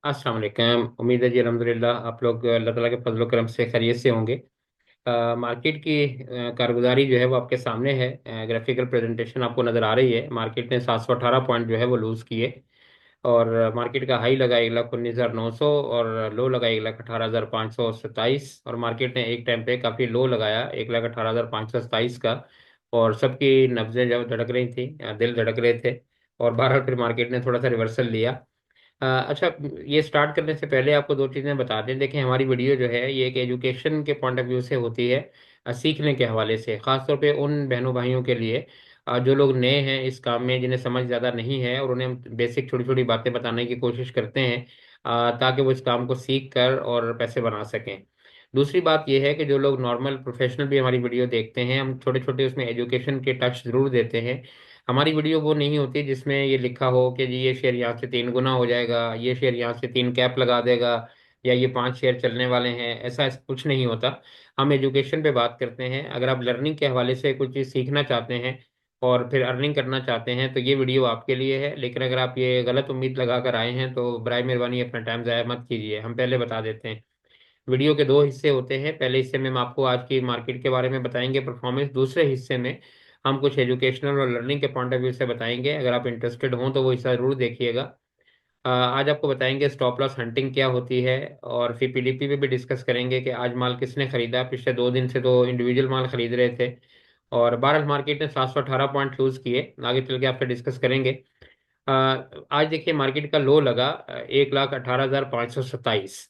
अस्सलाम वालेकुम। उम्मीद है जी अल्हम्दुलिल्लाह आप लोग अल्लाह ताला के फजल करम से खैरियत से होंगे। मार्केट की कारगुजारी जो है वो आपके सामने है। ग्राफिकल प्रेजेंटेशन आपको नज़र आ रही है। मार्केट ने 718 पॉइंट जो है वो लूज़ किए और मार्केट का हाई लगा 1,19,900 और लो लगा 1,18,527 और मार्केट ने एक टाइम पे काफ़ी लो लगाया 1,18,527 का। और सबकी नब्ज़ें जब धड़क रही थी, दिल धड़क रहे थे। और बहरहाल फिर मार्केट ने थोड़ा सा रिवर्सल लिया। अच्छा, ये स्टार्ट करने से पहले आपको दो चीज़ें बता दें। देखें, हमारी वीडियो जो है ये एक एजुकेशन के पॉइंट ऑफ व्यू से होती है, सीखने के हवाले से, ख़ासतौर पे उन बहनों भाइयों के लिए जो लोग नए हैं इस काम में, जिन्हें समझ ज़्यादा नहीं है, और उन्हें बेसिक छोटी छोटी बातें बताने की कोशिश करते हैं ताकि वो इस काम को सीख कर और पैसे बना सकें। दूसरी बात यह है कि जो लोग नॉर्मल प्रोफेशनल भी हमारी वीडियो देखते हैं, हम छोटे छोटे उसमें एजुकेशन के टच ज़रूर देते हैं। हमारी वीडियो वो नहीं होती जिसमें ये लिखा हो कि जी ये शेयर यहाँ से 3 गुना हो जाएगा, ये शेयर यहाँ से 3 कैप लगा देगा, या ये 5 शेयर चलने वाले हैं। ऐसा ऐसा कुछ नहीं होता। हम एजुकेशन पे बात करते हैं। अगर आप लर्निंग के हवाले से कुछ चीज़ सीखना चाहते हैं और फिर अर्निंग करना चाहते हैं तो ये वीडियो आपके लिए है। लेकिन अगर आप ये गलत उम्मीद लगा कर आए हैं तो बराए मेहरबानी अपना टाइम ज़ाया मत कीजिए। हम पहले बता देते हैं, वीडियो के दो हिस्से होते हैं। पहले हिस्से में हम आपको आज की मार्केट के बारे में बताएंगे, परफॉर्मेंस। दूसरे हिस्से में हम कुछ एजुकेशनल और लर्निंग के पॉइंट ऑफ व्यू से बताएंगे। अगर आप इंटरेस्टेड हों तो वो हिस्सा जरूर देखिएगा। आज आपको बताएंगे स्टॉप लॉस हंटिंग क्या होती है, और फिर पीडीपी पे भी डिस्कस करेंगे कि आज माल किसने खरीदा। पिछले 2 दिन से तो इंडिविजुअल माल खरीद रहे थे। और भारत मार्केट ने 718 पॉइंट लूज किए। आगे चल के आपसे डिस्कस करेंगे। अ, आज देखिए मार्केट का लो लगा 1,18,527।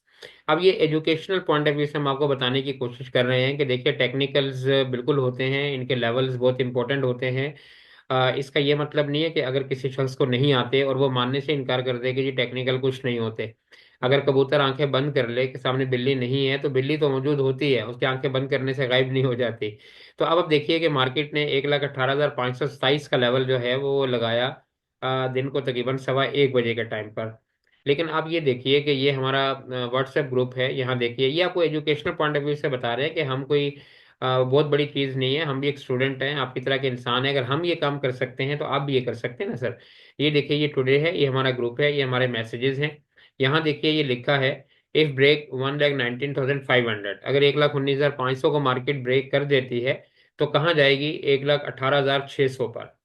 अब ये एजुकेशनल पॉइंट ऑफ व्यू से हम आपको बताने की कोशिश कर रहे हैं कि देखिए टेक्निकल्स बिल्कुल होते हैं, इनके लेवल्स बहुत इंपॉर्टेंट होते हैं। इसका ये मतलब नहीं है कि अगर किसी शख्स को नहीं आते और वो मानने से इनकार कर दे कि जी टेक्निकल कुछ नहीं होते। अगर कबूतर आंखें बंद कर ले कि सामने बिल्ली नहीं है, तो बिल्ली तो मौजूद होती है, उसकी आंखें बंद करने से गायब नहीं हो जाती। तो अब आप देखिए कि मार्केट ने 1,18,527 का लेवल जो है वो लगाया दिन को तकरीबन 1:15 बजे के टाइम पर। लेकिन आप ये देखिए कि ये हमारा व्हाट्सएप ग्रुप है। यहाँ देखिए, ये आपको एजुकेशनल पॉइंट ऑफ व्यू से बता रहे हैं कि हम कोई बहुत बड़ी चीज़ नहीं है। हम भी एक स्टूडेंट हैं, आपकी तरह के इंसान है। अगर हम ये काम कर सकते हैं तो आप भी ये कर सकते हैं ना सर। ये देखिए, ये टुडे है, ये हमारा ग्रुप है, ये हमारे मैसेजेस हैं। यहाँ देखिए ये लिखा है, इफ ब्रेक 1,19,500, अगर 1,19,500 को मार्केट ब्रेक कर देती है तो कहाँ जाएगी? 1,18,600 पर।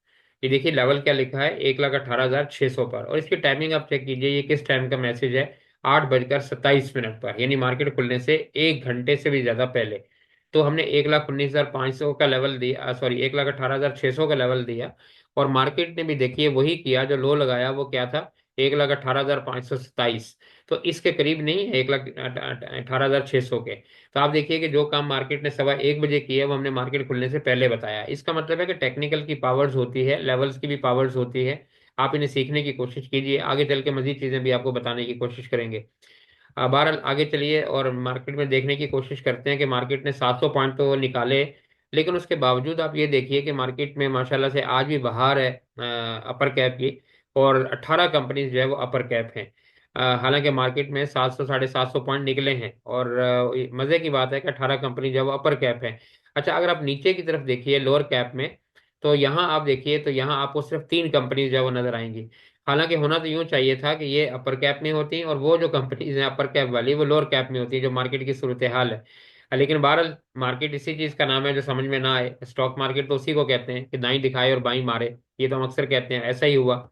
ये देखिए लेवल क्या लिखा है, 1,18,600 पर। और इसकी टाइमिंग आप चेक कीजिए, ये किस टाइम का मैसेज है? 8:27 पर, यानी मार्केट खुलने से 1 घंटे से भी ज्यादा पहले। तो हमने 1,19,500 का लेवल दिया, सॉरी 1,18,600 का लेवल दिया। और मार्केट ने भी देखिए वही किया, जो लो लगाया वो क्या था? 1,18,527। तो इसके करीब नहीं है 1,18,600 के। तो आप देखिए कि जो काम मार्केट ने 1:15 बजे किया वो हमने मार्केट खुलने से पहले बताया। इसका मतलब है कि टेक्निकल की पावर्स होती है, लेवल्स की भी पावर्स होती है। आप इन्हें सीखने की कोशिश कीजिए, आगे चल के मजीद चीजें भी आपको बताने की कोशिश करेंगे। बहरहाल आगे चलिए और मार्केट में देखने की कोशिश करते हैं कि मार्केट ने 700 पॉइंट तो निकाले। लेकिन उसके बावजूद आप ये देखिए कि मार्केट में माशाल्लाह से आज भी बहार है अपर कैप की। और 18 कंपनीज जो है वो अपर कैप हैं। हालांकि मार्केट में 700 750 पॉइंट निकले हैं, और मजे की बात है कि 18 कंपनी जो है वो अपर कैप है। अच्छा, अगर आप नीचे की तरफ देखिए लोअर कैप में, तो यहाँ आप देखिए तो यहाँ आपको सिर्फ 3 कंपनीज जो है वो नजर आएंगी। हालांकि होना तो यूं चाहिए था कि ये अपर कैप में होती और वो जो कंपनीज हैं अपर कैप वाली वो लोअर कैप में होती है, जो मार्केट की सूरत हाल है। लेकिन बहरहाल मार्केट इसी चीज का नाम है जो समझ में ना आए। स्टॉक मार्केट तो उसी को कहते हैं कि दाई दिखाए और बाई मारे। ये तो हम अक्सर कहते हैं, ऐसा ही हुआ।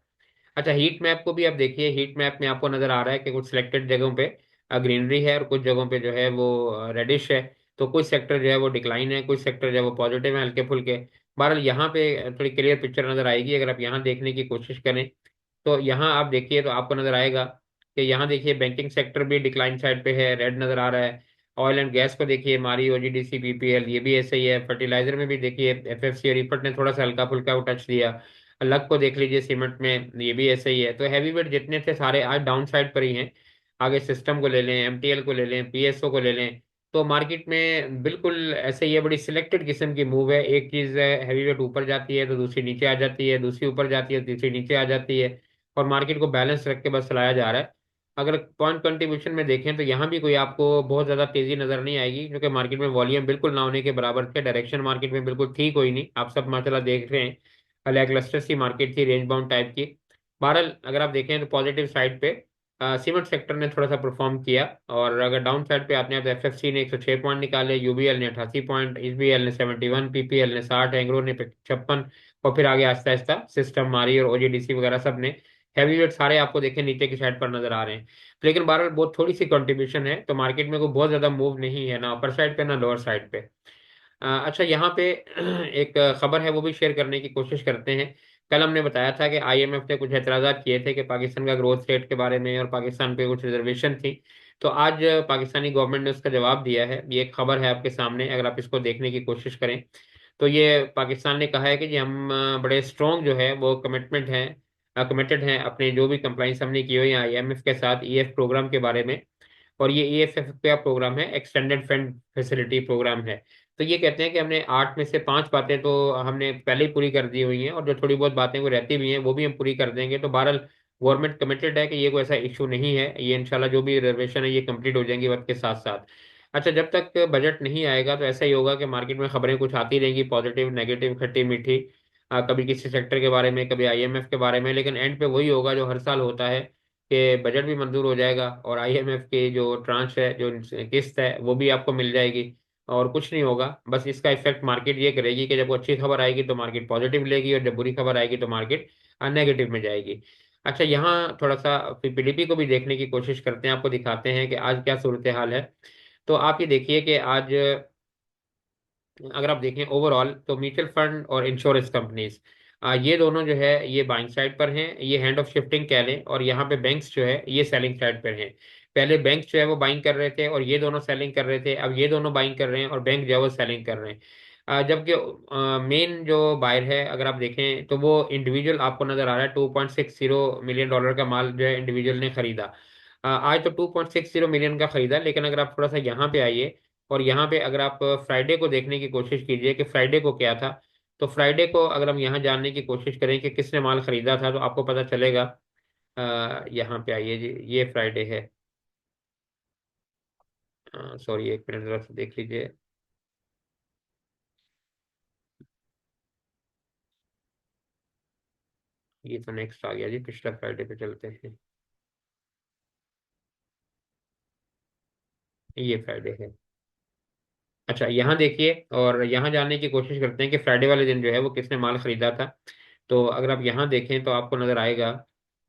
अच्छा, हीट मैप को भी आप देखिए। हीट मैप में आपको नजर आ रहा है कि कुछ सिलेक्टेड जगहों पे ग्रीनरी है और कुछ जगहों पे जो है वो रेडिश है। तो कुछ सेक्टर जो है वो डिक्लाइन है, कुछ सेक्टर जो है वो पॉजिटिव है, हल्के फुल्के। बहरहाल यहाँ पे थोड़ी क्लियर पिक्चर नजर आएगी अगर आप यहाँ देखने की कोशिश करें। तो यहाँ आप देखिए तो आपको नजर आएगा कि यहाँ देखिए बैंकिंग सेक्टर भी डिक्लाइन साइड पे है, रेड नजर आ रहा है। ऑयल एंड गैस को देखिए, मारी, ओजीडीसी, बीपीएल, ये भी ऐसे ही है। फर्टिलाइजर में भी देखिए एफएफसी और इफट ने थोड़ा सा हल्का फुल्का टच दिया। लक को देख लीजिए, सीमेंट में ये भी ऐसे ही है। तो हैवी वेट जितने थे सारे आज डाउन साइड पर ही हैं। आगे सिस्टम को ले लें, एमटीएल को ले लें, पीएसओ को ले लें, तो मार्केट में बिल्कुल ऐसे ही है। बड़ी सिलेक्टेड किस्म की मूव है। एक चीज हैवी वेट ऊपर जाती है तो दूसरी नीचे आ जाती है, दूसरी ऊपर जाती है तीसरी नीचे आ जाती है। और मार्केट को बैलेंस रख के बस चलाया जा रहा है। अगर पॉइंट कंट्रीब्यूशन में देखें तो यहाँ भी कोई आपको बहुत ज्यादा तेजी नजर नहीं आएगी, क्योंकि मार्केट में वॉल्यूम बिल्कुल ना होने के बराबर थे। डायरेक्शन मार्केट में बिल्कुल थी कोई नहीं, आप सब माशाल्लाह देख रहे हैं। लैकलस्टर सी मार्केट थी, रेंज बाउंड टाइप की। बहरहाल अगर आप देखें तो पॉजिटिव साइड पे सीमेंट सेक्टर ने थोड़ा सा परफॉर्म किया। और अगर डाउन साइड पे आते हैं तो एफएफसी ने 106 पॉइंट निकाले, यूबीएल ने 88 पॉइंट, एसबीएल ने 71, पीपीएल ने 60, एंग्रो ने 56। और फिर आगे आहिस्ता आहिस्ता सिस्टम मारी और ओजीडीसी वगैरह सब ने, हैवी वेट सारे आपको देखें नीचे की साइड पर नजर आ रहे हैं। तो लेकिन बहरहाल बहुत थोड़ी सी कंट्रीब्यूशन है, तो मार्केट में कोई बहुत ज्यादा मूव नहीं है, ना अपर साइड पे ना लोअर साइड पे। अच्छा, यहाँ पे एक खबर है वो भी शेयर करने की कोशिश करते हैं। कल हमने बताया था कि आईएमएफ ने कुछ एतराज़ात किए थे कि पाकिस्तान का ग्रोथ रेट के बारे में और पाकिस्तान पे कुछ रिजर्वेशन थी। तो आज पाकिस्तानी गवर्नमेंट ने उसका जवाब दिया है। ये एक खबर है आपके सामने, अगर आप इसको देखने की कोशिश करें तो ये पाकिस्तान ने कहा है कि जी हम बड़े स्ट्रॉन्ग जो है वो कमिटेड हैं अपने जो भी कंप्लाइंस हमने की हुई है आईएमएफ के साथ ईएफ प्रोग्राम के बारे में। और ये ईएफएफ का प्रोग्राम है, एक्सटेंडेड फंड फैसिलिटी प्रोग्राम है। तो ये कहते हैं कि हमने 8 में से 5 बातें तो हमने पहले ही पूरी कर दी हुई हैं, और जो थोड़ी बहुत बातें वो रहती भी हैं वो भी हम पूरी कर देंगे। तो बहरहाल गवर्नमेंट कमिटेड है कि ये कोई ऐसा इशू नहीं है, ये इंशाल्लाह जो भी रिजर्वेशन है ये कंप्लीट हो जाएंगी वक्त के साथ साथ। अच्छा, जब तक बजट नहीं आएगा तो ऐसा ही होगा कि मार्केट में खबरें कुछ आती रहेंगी, पॉजिटिव नेगेटिव खट्टी मीठी। कभी किसी सेक्टर के बारे में, कभी आईएमएफ के बारे में, लेकिन एंड पे वही होगा जो हर साल होता है कि बजट भी मंजूर हो जाएगा और आईएमएफ की जो ट्रांच है, जो किस्त है, वो भी आपको मिल जाएगी। और कुछ नहीं होगा, बस इसका इफेक्ट मार्केट ये करेगी कि जब वो अच्छी खबर आएगी तो मार्केट पॉजिटिव लेगी, और जब बुरी खबर आएगी तो मार्केट नेगेटिव में जाएगी। अच्छा, यहाँ थोड़ा सा पीडीपी को भी देखने की कोशिश करते हैं, आपको दिखाते हैं कि आज क्या सूरत हाल है। तो आप ये देखिए कि आज अगर आप देखें ओवरऑल तो म्यूचुअल फंड और इंश्योरेंस कंपनीज, ये दोनों जो है ये बाइंग साइड पर हैं, ये हैंड ऑफ शिफ्टिंग कह लें। और यहाँ पे बैंक्स जो है ये सेलिंग साइड पर हैं। पहले बैंक्स जो है वो बाइंग कर रहे थे और ये दोनों सेलिंग कर रहे थे, अब ये दोनों बाइंग कर रहे हैं और बैंक जो है वो सेलिंग कर रहे हैं। जबकि मेन जो बायर है अगर आप देखें तो वो इंडिविजुअल आपको नजर आ रहा है। $2.60 मिलियन का माल जो है इंडिविजुअल ने खरीदा। आज तो 2.60 मिलियन का खरीदा, लेकिन अगर आप थोड़ा सा यहाँ पे आइए और यहाँ पे अगर आप फ्राइडे को देखने की कोशिश कीजिए कि फ्राइडे को क्या था। तो फ्राइडे को अगर हम यहाँ जानने की कोशिश करें कि किसने माल खरीदा था तो आपको पता चलेगा। यहाँ पे आइए जी, ये फ्राइडे है। सॉरी, एक मिनट जरा सा देख लीजिए। ये तो नेक्स्ट आ गया जी, पिछला फ्राइडे पे चलते हैं। ये फ्राइडे है। अच्छा, यहाँ देखिए और यहाँ जानने की कोशिश करते हैं कि फ्राइडे वाले दिन जो है वो किसने माल खरीदा था। तो अगर आप यहाँ देखें तो आपको नजर आएगा।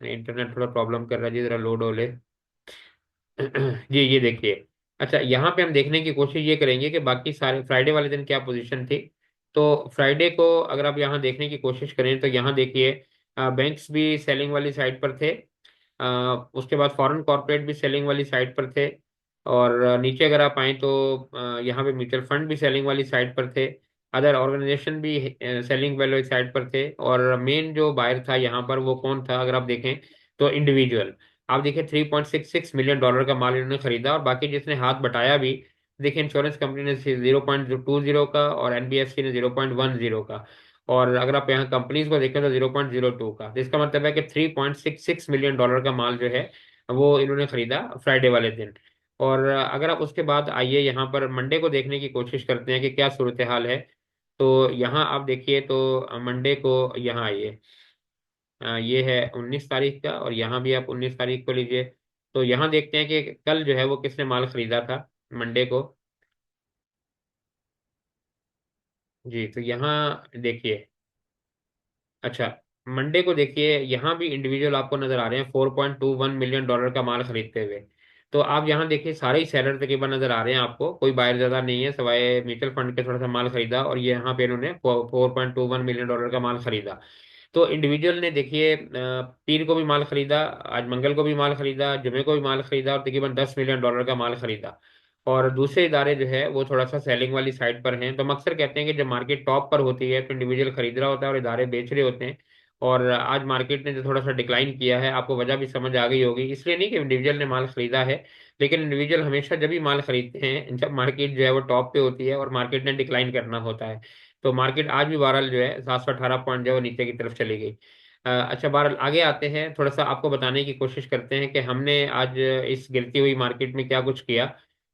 इंटरनेट थोड़ा प्रॉब्लम कर रहा है जी, जरा लोड हो ले। जी, ये देखिए। अच्छा, यहाँ पे हम देखने की कोशिश ये करेंगे कि बाकी सारे फ्राइडे वाले दिन क्या पोजीशन थी। तो फ्राइडे को अगर आप यहाँ देखने की कोशिश करें तो यहाँ देखिए, बैंक्स भी सेलिंग वाली साइड पर थे। उसके बाद फॉरेन कॉर्पोरेट भी सेलिंग वाली साइड पर थे। और नीचे अगर आप आए तो यहाँ पे म्यूचुअल फंड भी सेलिंग वाली साइड पर थे। अदर ऑर्गेनाइजेशन भी सेलिंग वाली साइड पर थे। और मेन जो बायर था यहाँ पर वो कौन था अगर आप देखें तो इंडिविजुअल। आप देखिए $3.66 मिलियन का माल इन्होंने खरीदा, और बाकी जिसने हाथ बटाया भी, देखिए इंश्योरेंस कंपनी ने 0.20 का और एनबीएफसी ने 0.10 का। और अगर आप यहाँ कंपनीज को देखें तो 0.02 का। तो इसका मतलब है कि $3.66 मिलियन का माल जो है वो इन्होंने खरीदा फ्राइडे वाले दिन। और अगर आप उसके बाद आइए यहाँ पर मंडे को देखने की कोशिश करते हैं कि क्या सूरत हाल है। तो यहाँ आप देखिए तो मंडे को यहाँ आइए। ये है 19 तारीख का, और यहाँ भी आप 19 तारीख को लीजिए। तो यहाँ देखते हैं कि कल जो है वो किसने माल खरीदा था मंडे को। जी, तो यहाँ देखिए। अच्छा, मंडे को देखिए, यहाँ भी इंडिविजुअल आपको नजर आ रहे हैं $4.21 मिलियन का माल खरीदते हुए। तो आप यहाँ देखिए सारे ही सेलर तकरीबन नजर आ रहे हैं आपको, कोई बायर ज्यादा नहीं है सवाए म्यूचुअल फंड के थोड़ा सा माल खरीदा, और ये यहाँ पे इन्होंने $4.21 मिलियन का माल खरीदा। तो इंडिविजुअल ने देखिए पीर को भी माल खरीदा, आज मंगल को भी माल खरीदा, जुमे को भी माल खरीदा, और तकरीबन $10 मिलियन का माल खरीदा। और दूसरे इदारे जो है वो थोड़ा सा सेलिंग वाली साइड पर हैं। तो हम अक्सर कहते हैं कि जब मार्केट टॉप पर होती है तो इंडिविजुअल खरीद रहा होता है और इदारे बेच रहे होते हैं। और आज मार्केट ने जो थोड़ा सा डिक्लाइन किया है, आपको वजह भी समझ आ गई होगी, इसलिए नहीं कि इंडिविजुअल ने माल खरीदा है, लेकिन इंडिविजुअल हमेशा जब भी माल खरीदते हैं जब मार्केट जो है वो टॉप पे होती है और मार्केट ने डिक्लाइन करना होता है। तो मार्केट आज भी बहरहाल जो है 718 पॉइंट जो है वो नीचे की तरफ चली गई। अच्छा, बहरहाल आगे आते हैं, थोड़ा सा आपको बताने की कोशिश करते हैं कि हमने आज इस गिरती हुई मार्केट में क्या कुछ किया।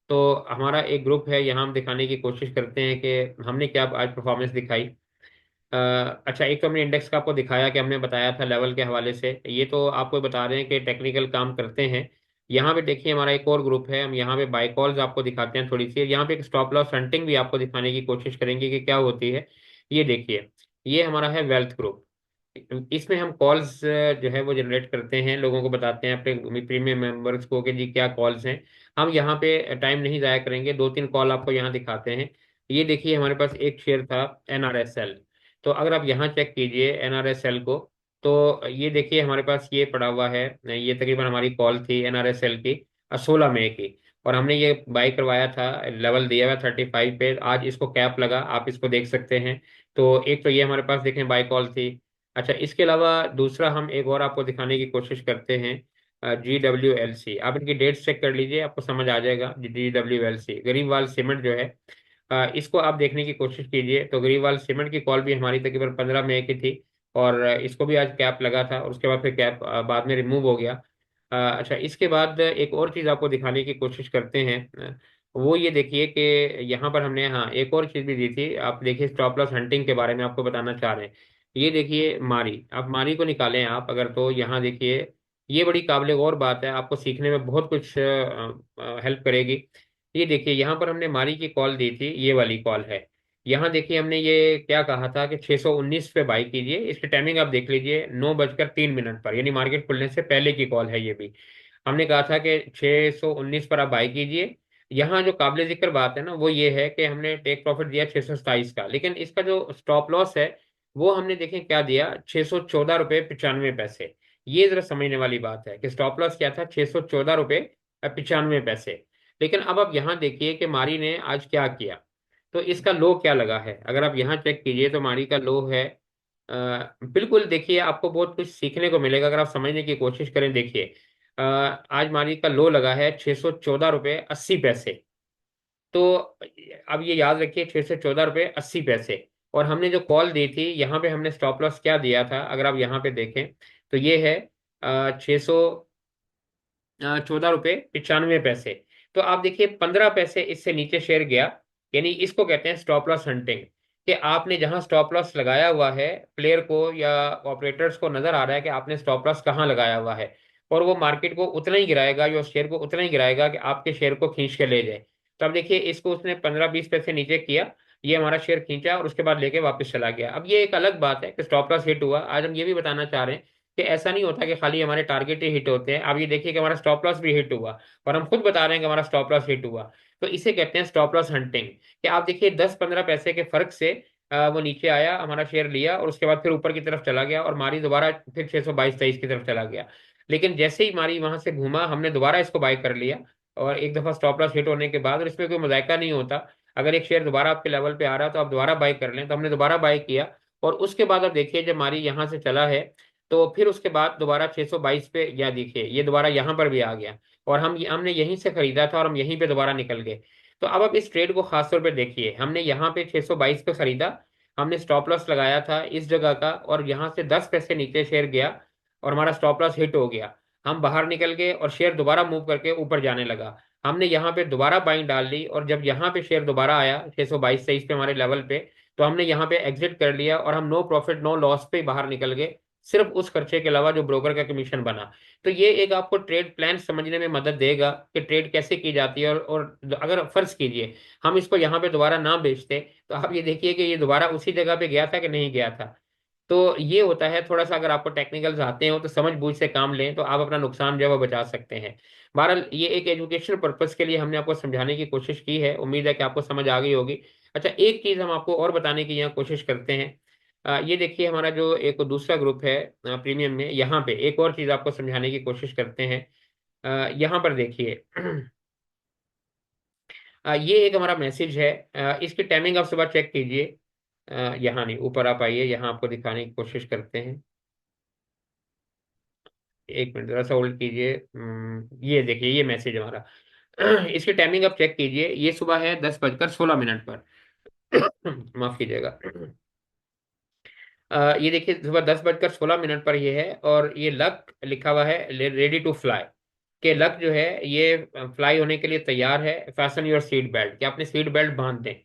तो हमारा एक ग्रुप है, यहाँ हम दिखाने की कोशिश करते हैं कि हमने क्या आज परफॉर्मेंस दिखाई। अच्छा, एक तो हमने इंडेक्स का आपको दिखाया कि हमने बताया था लेवल के हवाले से, ये तो आपको बता रहे हैं कि टेक्निकल काम करते हैं। यहाँ पे देखिए हमारा एक और ग्रुप है, हम यहाँ पे बाय कॉल्स आपको दिखाते हैं थोड़ी सी, यहाँ पे एक स्टॉप लॉस हंटिंग भी आपको दिखाने की कोशिश करेंगे कि क्या होती है। ये देखिए, ये हमारा है वेल्थ ग्रुप। इसमें हम कॉल्स जो है वो जनरेट करते हैं, लोगों को बताते हैं अपने प्रीमियम मेंबर्स को कि जी क्या कॉल्स हैं। हम यहाँ पे टाइम नहीं जाया करेंगे, दो तीन कॉल आपको यहाँ दिखाते हैं। ये देखिए हमारे पास एक शेयर था NRSL। तो अगर आप यहाँ चेक कीजिए NRSL को, तो ये देखिए हमारे पास ये पड़ा हुआ है। ये तकरीबन हमारी कॉल थी NRSL की 16 मई की, और हमने ये बाई करवाया था, लेवल दिया हुआ 35 पे, आज इसको कैप लगा, आप इसको देख सकते हैं। तो एक तो ये हमारे पास देखें बाई कॉल थी। अच्छा, इसके अलावा दूसरा हम एक और आपको दिखाने की कोशिश करते हैं, GWLC। आप इनकी डेट चेक कर लीजिए, आपको समझ आ जाएगा। GWLC गरीबवाल सीमेंट जो है, इसको आप देखने की कोशिश कीजिए। तो गरीबवाल सीमेंट की कॉल भी हमारी तकरीबन 15 मई की थी, और इसको भी आज कैप लगा था, और उसके बाद फिर कैप बाद में रिमूव हो गया। अच्छा, इसके बाद एक और चीज़ आपको दिखाने की कोशिश करते हैं। वो ये देखिए कि यहाँ पर हमने, हाँ, एक और चीज़ भी दी थी। आप देखिए स्टॉप लॉस हंटिंग के बारे में आपको बताना चाह रहे हैं। ये देखिए मारी, आप मारी को निकालें आप अगर, तो यहाँ देखिए ये बड़ी काबिल गौर बात है, आपको सीखने में बहुत कुछ हेल्प करेगी। ये देखिए यहाँ पर हमने मारी की कॉल दी थी, ये वाली कॉल है। यहाँ देखिए हमने ये क्या कहा था कि 619 पे बाई कीजिए। इसकी टाइमिंग आप देख लीजिए, 9:03 पर, यानी मार्केट खुलने से पहले की कॉल है ये भी। हमने कहा था कि 619 पर आप बाई कीजिए। यहाँ जो काबिल जिक्र बात है ना, वो ये है कि हमने टेक प्रॉफिट दिया 627 का, लेकिन इसका जो स्टॉप लॉस है वो हमने देखें क्या दिया, 614 रुपये 95 पैसे। ये जरा समझने वाली बात है कि स्टॉप लॉस क्या था, 614 रुपये 95 पैसे। लेकिन अब आप यहाँ देखिए कि मारी ने आज क्या किया, तो इसका लो क्या लगा है। अगर आप यहाँ चेक कीजिए तो मारी का लो है, बिल्कुल देखिए आपको बहुत कुछ सीखने को मिलेगा अगर आप समझने की कोशिश करें। देखिए, आज मारी का लो लगा है 614 रुपये 80 पैसे। तो अब ये याद रखिए, 614 रुपये 80 पैसे। और हमने जो कॉल दी थी, यहाँ पे हमने स्टॉप लॉस क्या दिया था, अगर आप यहाँ पे देखें तो ये है 614 रुपये 95 पैसे। तो आप देखिए 15 पैसे इससे नीचे शेयर गया, यानी इसको कहते हैं स्टॉप लॉस हंटिंग। कि आपने जहां स्टॉप लॉस लगाया हुआ है, प्लेयर को या ऑपरेटर्स को नजर आ रहा है कि आपने स्टॉप लॉस कहाँ लगाया हुआ है, और वो मार्केट को उतना ही गिराएगा, जो शेयर को उतना ही गिराएगा कि आपके शेयर को खींच के ले जाए। तो अब देखिए इसको उसने 15-20 पैसे नीचे किया, ये हमारा शेयर खींचा और उसके बाद लेके वापस चला गया। अब ये एक अलग बात है कि स्टॉप लॉस हिट हुआ। आज हम ये भी बताना चाह रहे हैं कि ऐसा नहीं होता कि खाली हमारे टारगेट ही हिट होते हैं। आप ये देखिए कि हमारा स्टॉप लॉस भी हिट हुआ, और हम खुद बता रहे हैं कि हमारा स्टॉप लॉस हिट हुआ। तो इसे कहते हैं स्टॉप लॉस हंटिंग। कि आप देखिए 10-15 पैसे के फर्क से वो नीचे आया, हमारा शेयर लिया, और उसके बाद फिर ऊपर की तरफ चला गया, और मारी दोबारा फिर 622-23 की तरफ चला गया। लेकिन जैसे ही मारी वहां से घूमा, हमने दोबारा इसको बाय कर लिया। और एक दफा स्टॉप लॉस हिट होने के बाद, और इसमें कोई मुज़ायका नहीं होता, अगर एक शेयर दोबारा आपके लेवल पे आ रहा है तो आप दोबारा बाय कर लें। तो हमने दोबारा बाय किया, और उसके बाद अब देखिए जब मारी यहाँ से चला है, तो फिर उसके बाद दोबारा 622 पे, या देखिए ये दोबारा यहाँ पर भी आ गया, और हमने यहीं से खरीदा था और हम यहीं पे दोबारा निकल गए। तो अब आप इस ट्रेड को खास तौर पे देखिए, हमने यहाँ पे 622 पे खरीदा, हमने स्टॉप लॉस लगाया था इस जगह का, और यहाँ से 10 पैसे नीचे शेयर गया, और हमारा स्टॉप लॉस हिट हो गया। हम बाहर निकल गए और शेयर दोबारा मूव करके ऊपर जाने लगा। हमने यहाँ पे दोबारा बाइंग डाल ली, और जब यहाँ पे शेयर दोबारा आया 622-23 पे हमारे लेवल पे, तो हमने यहाँ पे एग्जिट कर लिया, और हम नो प्रॉफिट नो लॉस पे बाहर निकल गए, सिर्फ उस खर्चे के अलावा जो ब्रोकर का कमीशन बना। तो ये एक आपको ट्रेड प्लान समझने में मदद देगा कि ट्रेड कैसे की जाती है। और अगर फर्ज कीजिए हम इसको यहाँ पे दोबारा ना बेचते, तो आप ये देखिए कि ये दोबारा उसी जगह पे गया था कि नहीं गया था। तो ये होता है थोड़ा सा, अगर आपको टेक्निकल्स आते हो तो समझ बूझ से काम लें, तो आप अपना नुकसान जो है वो बचा सकते हैं। बहरहाल ये एक एजुकेशनल पर्पस के लिए हमने आपको समझाने की कोशिश की है, उम्मीद है कि आपको समझ आ गई होगी। अच्छा, एक चीज़ हम आपको और बताने की यहाँ कोशिश करते हैं। ये देखिए हमारा जो एक दूसरा ग्रुप है प्रीमियम में, यहाँ पे एक और चीज़ आपको समझाने की कोशिश करते हैं। यहाँ पर देखिए ये एक हमारा मैसेज है। इसकी टाइमिंग आप सुबह चेक कीजिए। यहाँ नहीं, ऊपर आप आइए, यहाँ आपको दिखाने की कोशिश करते हैं। एक मिनट जरा सा होल्ड कीजिए। ये देखिए ये मैसेज हमारा। इसकी टाइमिंग आप चेक कीजिए, ये सुबह है 10:16 पर। माफ कीजिएगा। ये देखिए सुबह 10:16 पर ये है, और ये लक लिखा हुआ है रेडी टू फ्लाई। के लक जो है ये फ्लाई होने के लिए तैयार है, फैशन योर सीट बेल्ट, कि अपने सीट बेल्ट बांध दें।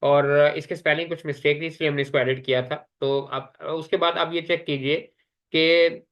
और इसके स्पेलिंग कुछ मिस्टेक थी, इसलिए हमने इसको एडिट किया था। तो अब उसके बाद आप ये चेक कीजिए कि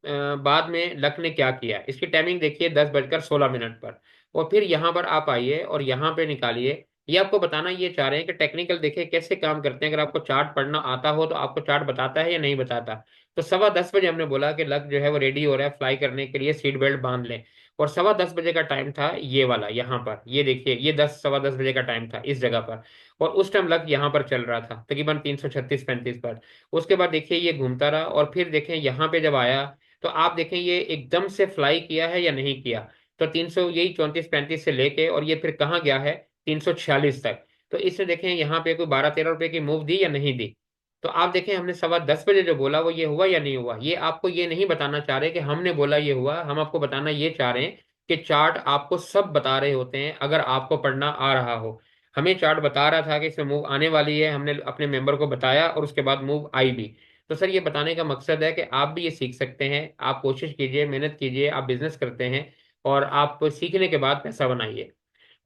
बाद में लक ने क्या किया। इसकी टाइमिंग देखिए 10:16 पर। और फिर यहाँ पर आप आइए और यहाँ पे निकालिए। ये आपको बताना ये चाह रहे हैं कि टेक्निकल देखिए कैसे काम करते हैं। अगर आपको चार्ट पढ़ना आता हो तो आपको चार्ट बताता है या नहीं बताता। तो 10:15 हमने बोला कि लक जो है वो रेडी हो रहा है फ्लाई करने के लिए, सीट बेल्ट बांध लें। और 10:15 का टाइम था ये वाला, यहाँ पर ये देखिए, ये 10 सवा 10 बजे का टाइम था इस जगह पर। और उस टाइम लक यहाँ पर चल रहा था तकरीबन 336-35 पर। उसके बाद देखिए ये घूमता रहा, और फिर देखें यहाँ पे जब आया तो आप देखें ये एकदम से फ्लाई किया है या नहीं किया। तो 300 यही 34-35 से लेके और ये फिर कहाँ गया है, 346 तक। तो इससे देखें यहाँ पे कोई 12-13 रुपए की मूव दी या नहीं दी। तो आप देखें हमने 10:15 जो बोला वो ये हुआ या नहीं हुआ। ये आपको ये नहीं बताना चाह रहे कि हमने बोला ये हुआ, हम आपको बताना ये चाह रहे हैं कि चार्ट आपको सब बता रहे होते हैं अगर आपको पढ़ना आ रहा हो। हमें चार्ट बता रहा था कि इसमें मूव आने वाली है, हमने अपने मेंबर को बताया और उसके बाद मूव आई भी। तो सर ये बताने का मकसद है कि आप भी ये सीख सकते हैं। आप कोशिश कीजिए, मेहनत कीजिए, आप बिजनेस करते हैं और आप सीखने के बाद पैसा बनाइए।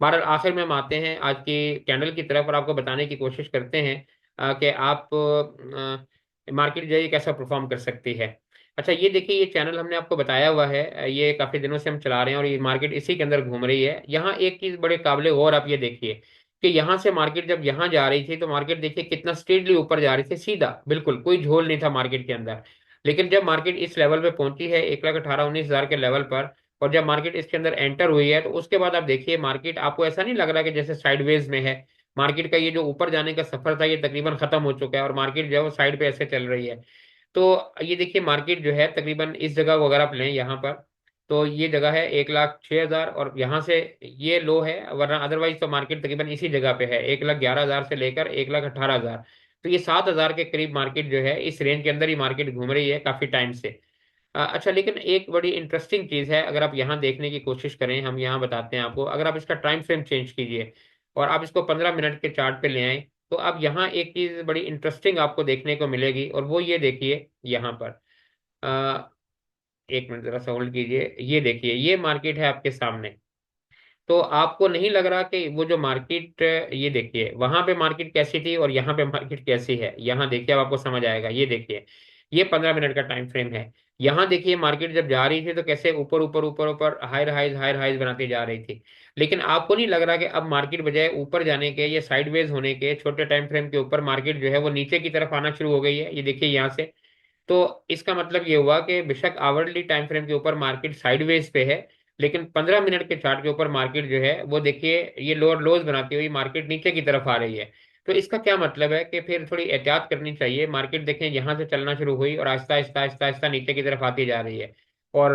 बहरहाल आखिर में हम आते हैं आज की कैंडल की तरफ और आपको बताने की कोशिश करते हैं कि आप मार्केट जो है ये कैसा परफॉर्म कर सकती है। अच्छा ये देखिए, ये चैनल हमने आपको बताया हुआ है, ये काफ़ी दिनों से हम चला रहे हैं और ये मार्केट इसी के अंदर घूम रही है। यहाँ एक चीज़ बड़े काबिल गौर आप ये देखिए कि यहाँ से मार्केट जब यहाँ जा रही थी तो मार्केट देखिए कितना स्ट्रेटली ऊपर जा रही थी, सीधा बिल्कुल कोई झोल नहीं था मार्केट के अंदर। लेकिन जब मार्केट इस लेवल पे पहुंची है 1,18,19,000 के लेवल पर, और जब मार्केट इसके अंदर एंटर हुई है तो उसके बाद आप देखिए मार्केट, आपको ऐसा नहीं लग रहा कि जैसे साइडवेज में है। मार्केट का ये जो ऊपर जाने का सफर था ये तकरीबन खत्म हो चुका है और मार्केट जो है वो साइड पे ऐसे चल रही है। तो ये देखिए मार्केट जो है तकरीबन इस जगह को अगर आप लें यहाँ पर, तो ये जगह है 1,06,000 और यहाँ से ये लो है, वरना अदरवाइज तो मार्केट तकरीबन इसी जगह पे है 1,11,000 से लेकर 1,18,000। तो ये 7,000 के करीब मार्केट जो है इस रेंज के अंदर ही मार्केट घूम रही है काफी टाइम से। अच्छा लेकिन एक बड़ी इंटरेस्टिंग चीज़ है, अगर आप यहाँ देखने की कोशिश करें, हम यहाँ बताते हैं आपको, अगर आप इसका टाइम फ्रेम चेंज कीजिए और आप इसको 15 मिनट के चार्ट पे ले आए, तो अब यहाँ एक चीज़ बड़ी इंटरेस्टिंग आपको देखने को मिलेगी और वो ये देखिए यहाँ पर। अ, एक मिनट जरा सा होल्ड कीजिए, ये देखिए ये मार्केट है आपके सामने। तो आपको नहीं लग रहा कि वो जो मार्केट, ये देखिए वहां पे मार्केट कैसी थी और यहाँ पे मार्केट कैसी है, यहाँ देखिए अब आपको समझ आएगा। ये देखिए ये 15 मिनट का टाइम फ्रेम है। यहाँ देखिए मार्केट जब जा रही थी तो कैसे ऊपर ऊपर ऊपर ऊपर हायर हाइज बनाती जा रही थी। लेकिन आपको नहीं लग रहा कि अब मार्केट बजाय ऊपर जाने के, ये साइडवेज होने के, छोटे टाइम फ्रेम के ऊपर मार्केट जो है वो नीचे की तरफ आना शुरू हो गई है। ये देखिए यहाँ से। तो इसका मतलब ये हुआ कि बेशक आवरली टाइम फ्रेम के ऊपर मार्केट साइडवेज पे है, लेकिन 15 मिनट के चार्ट के ऊपर मार्केट जो है वो देखिए ये लोअर लोज बनाती हुई मार्केट नीचे की तरफ आ रही है। तो इसका क्या मतलब है कि फिर थोड़ी एहतियात करनी चाहिए। मार्केट देखें यहाँ से चलना शुरू हुई और आहिस्ता आहिस्ता आहिस्ता आहिस्ता नीचे की तरफ आती जा रही है। और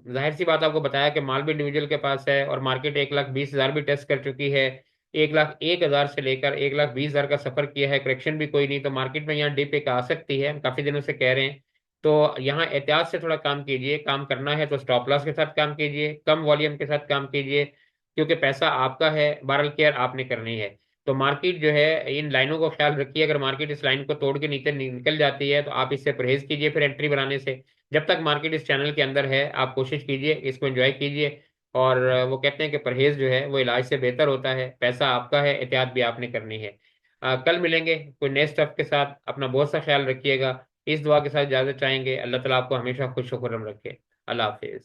जाहिर सी बात आपको बताया कि माल भी इंडिविजुअल के पास है और मार्केट 1,20,000 भी टेस्ट कर चुकी है। 1,01,000 से लेकर 1,20,000 का सफर किया है, करेक्शन भी कोई नहीं। तो मार्केट में यहाँ डिप एक आ सकती है, हम काफी दिनों से कह रहे हैं। तो यहाँ एहतियात से थोड़ा काम कीजिए, काम करना है तो स्टॉप लॉस के साथ काम कीजिए, कम वॉल्यूम के साथ काम कीजिए, क्योंकि पैसा आपका है, बहरहाल केयर आपने करनी है। तो मार्केट जो है इन लाइनों को ख्याल रखिए, अगर मार्केट इस लाइन को तोड़ के नीचे निकल जाती है तो आप इससे परहेज कीजिए फिर एंट्री बनाने से। जब तक मार्केट इस चैनल के अंदर है आप कोशिश कीजिए, इसको एंजॉय कीजिए। और वो कहते हैं कि परहेज जो है वो इलाज से बेहतर होता है। पैसा आपका है, एहतियात भी आपने करनी है। कल मिलेंगे कोई नए स्टफ के साथ। अपना बहुत सा ख्याल रखिएगा। इस दुआ के साथ इजाजत चाहेंगे, अल्लाह ताला आपको हमेशा खुश खुर्रम रखे। अल्लाह हाफिज।